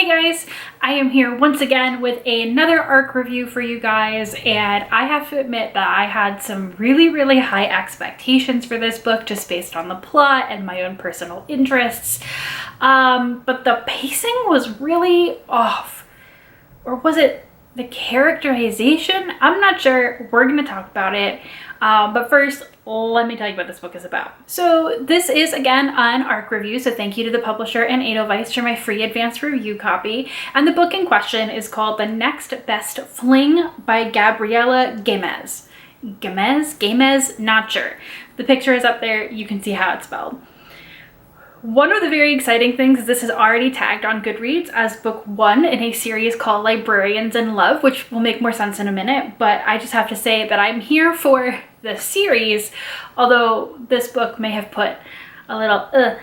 Hey guys, I am here once again with another ARC review for you guys, and I have to admit that I had some really high expectations for this book just based on the plot and my own personal interests, but the pacing was really off. Or was it the characterization? I'm not sure. We're going to talk about it, but first let me tell you what this book is about. So this is again an ARC review, so thank you to the publisher and Edelweiss for my free advanced review copy. And the book in question is called The Next Best Fling by Gabriela Gamez. Gamez? Not sure. The picture is up there, you can see how it's spelled. One of the very exciting things is this is already tagged on Goodreads as book 1 in a series called Librarians in Love, which will make more sense in a minute, but I just have to say that I'm here for the series, although this book may have put a little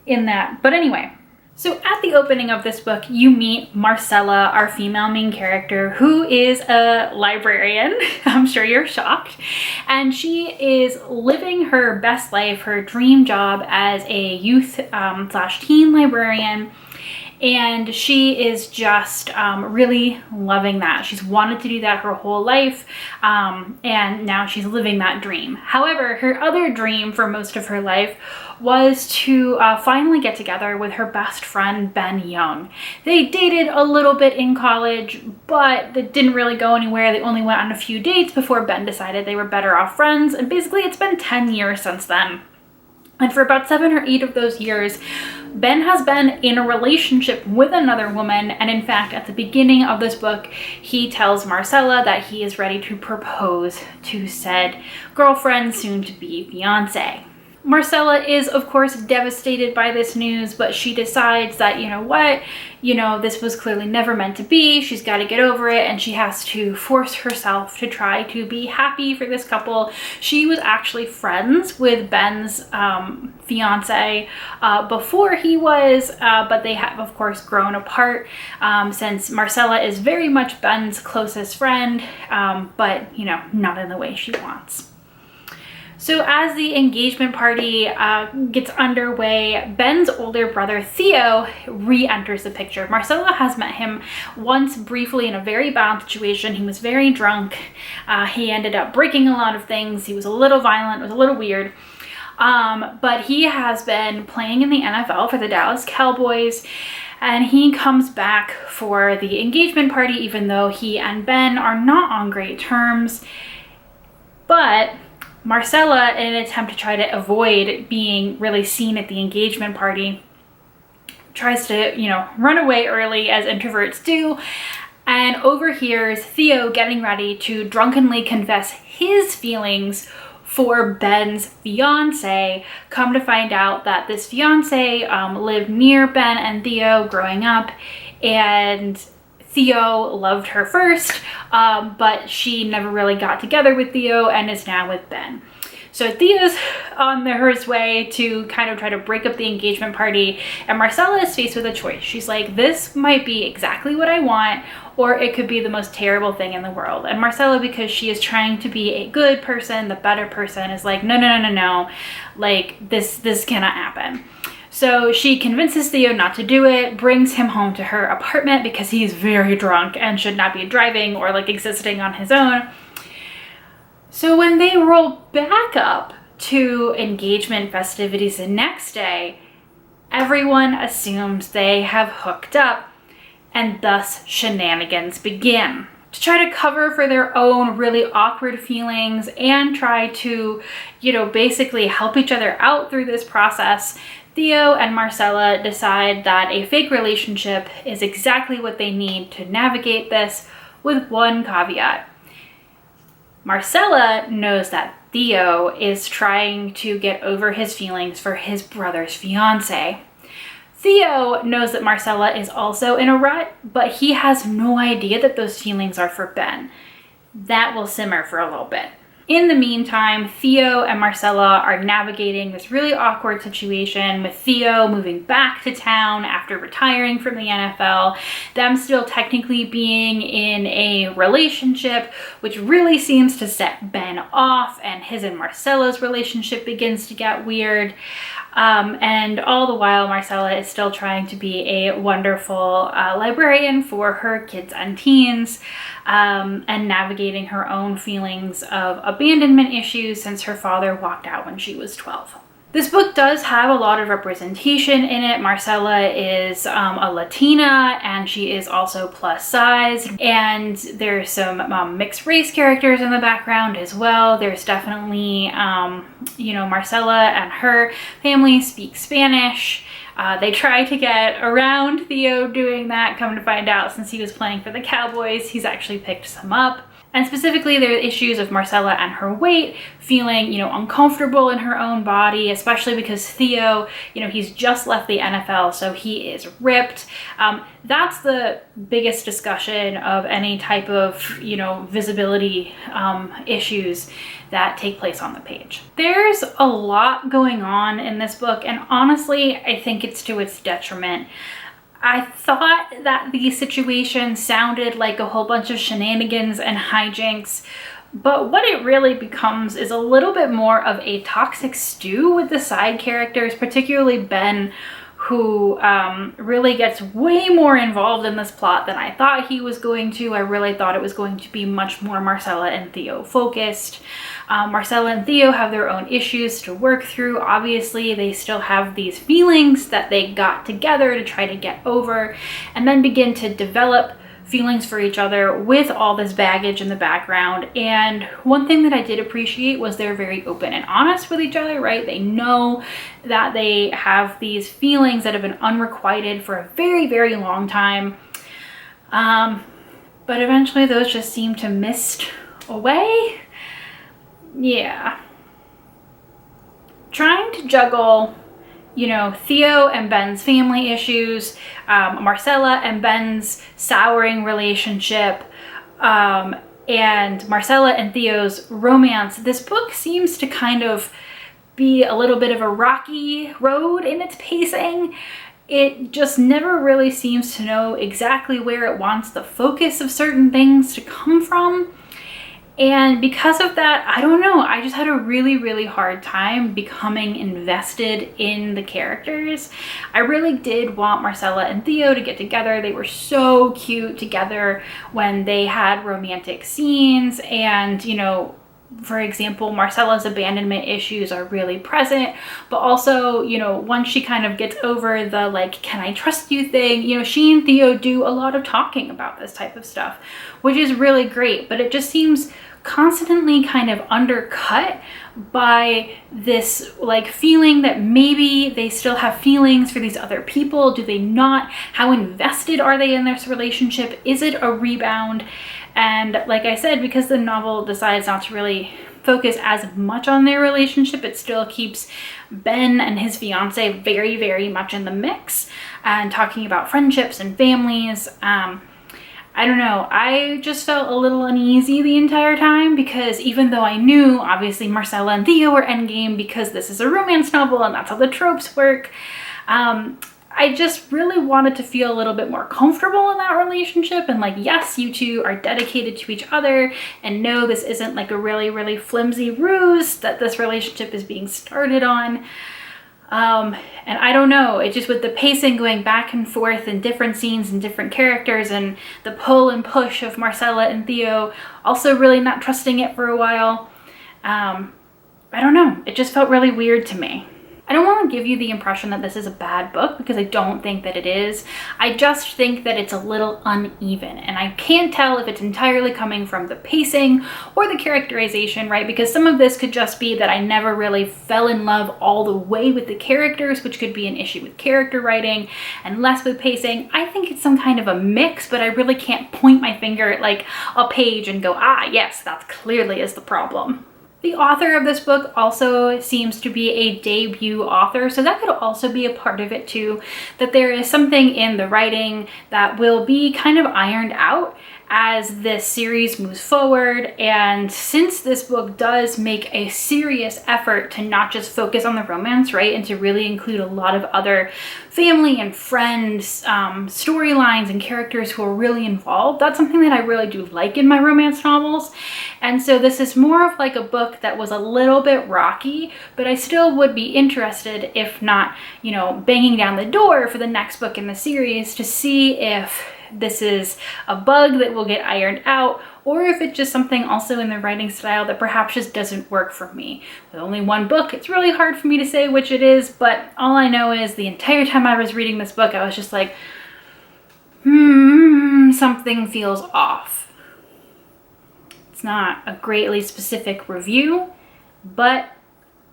in that. But anyway, so at the opening of this book, you meet Marcella, our female main character, who is a librarian. I'm sure you're shocked. And she is living her best life, her dream job as a youth slash teen librarian. And she is just really loving that. She's wanted to do that her whole life, and now she's living that dream. However, her other dream for most of her life was to finally get together with her best friend, Ben Young. They dated a little bit in college, but it didn't really go anywhere. They only went on a few dates before Ben decided they were better off friends, and basically it's been 10 years since then. And for about 7 or 8 of those years, Ben has been in a relationship with another woman, and in fact, at the beginning of this book, he tells Marcella that he is ready to propose to said girlfriend, soon-to-be fiance. Marcella is, of course, devastated by this news, but she decides that, you know what, this was clearly never meant to be. She's got to get over it, and she has to force herself to try to be happy for this couple. She was actually friends with Ben's fiance before he was, but they have, of course, grown apart since Marcella is very much Ben's closest friend, but, not in the way she wants. So as the engagement party gets underway, Ben's older brother, Theo, re-enters the picture. Marcella has met him once briefly in a very bad situation. He was very drunk. He ended up breaking a lot of things. He was a little violent. It was a little weird. But he has been playing in the NFL for the Dallas Cowboys, and he comes back for the engagement party, even though he and Ben are not on great terms. But Marcella, in an attempt to try to avoid being really seen at the engagement party, tries to, run away early, as introverts do, and overhears Theo getting ready to drunkenly confess his feelings for Ben's fiance. Come to find out that this fiance lived near Ben and Theo growing up, and Theo loved her first, but she never really got together with Theo and is now with Ben. So Theo's on his way to kind of try to break up the engagement party, and Marcella is faced with a choice. She's like, this might be exactly what I want, or it could be the most terrible thing in the world. And Marcella, because she is trying to be a good person, the better person, is like, no. Like, this cannot happen. So she convinces Theo not to do it, brings him home to her apartment because he's very drunk and should not be driving or existing on his own. So when they roll back up to engagement festivities the next day, everyone assumes they have hooked up, and thus shenanigans begin. To try to cover for their own really awkward feelings and try to, basically help each other out through this process, Theo and Marcella decide that a fake relationship is exactly what they need to navigate this, with one caveat. Marcella knows that Theo is trying to get over his feelings for his brother's fiance. Theo knows that Marcella is also in a rut, but he has no idea that those feelings are for Ben. That will simmer for a little bit. In the meantime, Theo and Marcella are navigating this really awkward situation with Theo moving back to town after retiring from the NFL, them still technically being in a relationship, which really seems to set Ben off, and his and Marcella's relationship begins to get weird. And all the while, Marcella is still trying to be a wonderful librarian for her kids and teens, and navigating her own feelings of abandonment issues since her father walked out when she was 12. This book does have a lot of representation in it. Marcella is a Latina, and she is also plus size, and there's some mixed race characters in the background as well. There's definitely, you know, Marcella and her family speak Spanish. They try to get around Theo doing that, come to find out since he was playing for the Cowboys, he's actually picked some up. And specifically, there are issues of Marcella and her weight, feeling, you know, uncomfortable in her own body, especially because Theo, you know, he's just left the NFL, so he is ripped. That's the biggest discussion of any type of, you know, visibility issues that take place on the page. There's a lot going on in this book, and honestly, I think it's to its detriment. I thought that the situation sounded like a whole bunch of shenanigans and hijinks, but what it really becomes is a little bit more of a toxic stew with the side characters, particularly Ben, who really gets way more involved in this plot than I thought he was going to. I really thought it was going to be much more Marcella and Theo focused. Marcella and Theo have their own issues to work through. Obviously, they still have these feelings that they got together to try to get over, and then begin to develop feelings for each other with all this baggage in the background. And one thing that I did appreciate was they're very open and honest with each other, right? They know that they have these feelings that have been unrequited for a very, very long time. But eventually those just seem to mist away. Yeah. Trying to juggle, you know, Theo and Ben's family issues, Marcella and Ben's souring relationship, and Marcella and Theo's romance. This book seems to kind of be a little bit of a rocky road in its pacing. It just never really seems to know exactly where it wants the focus of certain things to come from. And because of that, I don't know, I just had a really, really hard time becoming invested in the characters. I really did want Marcella and Theo to get together. They were so cute together when they had romantic scenes, and, you know, for example, Marcella's abandonment issues are really present, but also, you know, once she kind of gets over the, like, can I trust you thing, you know, she and Theo do a lot of talking about this type of stuff, which is really great, but it just seems constantly kind of undercut by this, like, feeling that maybe they still have feelings for these other people. Do they not? How invested are they in this relationship? Is it a rebound? And like I said, because the novel decides not to really focus as much on their relationship, it still keeps Ben and his fiance very, very much in the mix and talking about friendships and families. I don't know, I just felt a little uneasy the entire time, because even though I knew obviously Marcella and Theo were endgame because this is a romance novel and that's how the tropes work, I just really wanted to feel a little bit more comfortable in that relationship, and like, yes, you two are dedicated to each other, and no, this isn't like a really, really flimsy ruse that this relationship is being started on. And I don't know, it just, with the pacing going back and forth and different scenes and different characters, and the pull and push of Marcella and Theo, also really not trusting it for a while. I don't know, it just felt really weird to me. I don't want to give you the impression that this is a bad book, because I don't think that it is. I just think that it's a little uneven, and I can't tell if it's entirely coming from the pacing or the characterization, right? Because some of this could just be that I never really fell in love all the way with the characters, which could be an issue with character writing, and less with pacing. I think it's some kind of a mix, but I really can't point my finger at like a page and go, ah, yes, that clearly is the problem. The author of this book also seems to be a debut author, so that could also be a part of it too, that there is something in the writing that will be kind of ironed out as this series moves forward. And since this book does make a serious effort to not just focus on the romance, right, and to really include a lot of other family and friends, storylines and characters who are really involved, that's something that I really do like in my romance novels. And so this is more of like a book that was a little bit rocky, but I still would be interested, if not, you know, banging down the door for the next book in the series to see if this is a bug that will get ironed out, or if it's just something also in the writing style that perhaps just doesn't work for me. With only one book, it's really hard for me to say which it is, but all I know is the entire time I was reading this book, I was just like, something feels off. It's not a greatly specific review, but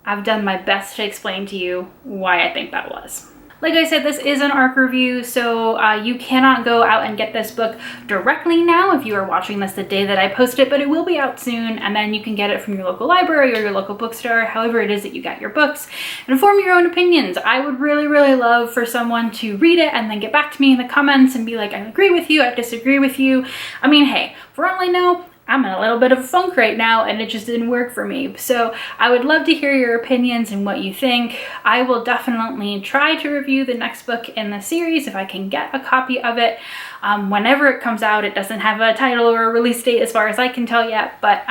I've done my best to explain to you why I think that was. Like I said, this is an ARC review, so you cannot go out and get this book directly now if you are watching this the day that I post it, but it will be out soon, and then you can get it from your local library or your local bookstore, however it is that you get your books, and form your own opinions. I would really, really love for someone to read it and then get back to me in the comments and be like, I agree with you, I disagree with you. I mean, hey, for all I know, I'm in a little bit of a funk right now and it just didn't work for me. So I would love to hear your opinions and what you think. I will definitely try to review the next book in the series if I can get a copy of it. Whenever it comes out, it doesn't have a title or a release date as far as I can tell yet. But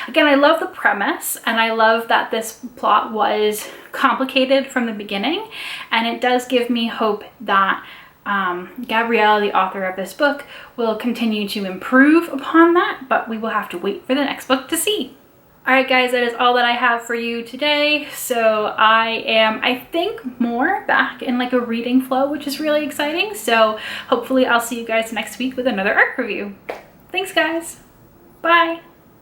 again, I love the premise and I love that this plot was complicated from the beginning. And it does give me hope that Gabrielle, the author of this book, will continue to improve upon that, but we will have to wait for the next book to see. Alright guys, that is all that I have for you today. So I am, I think, more back in like a reading flow, which is really exciting. So hopefully I'll see you guys next week with another ARC review. Thanks guys. Bye.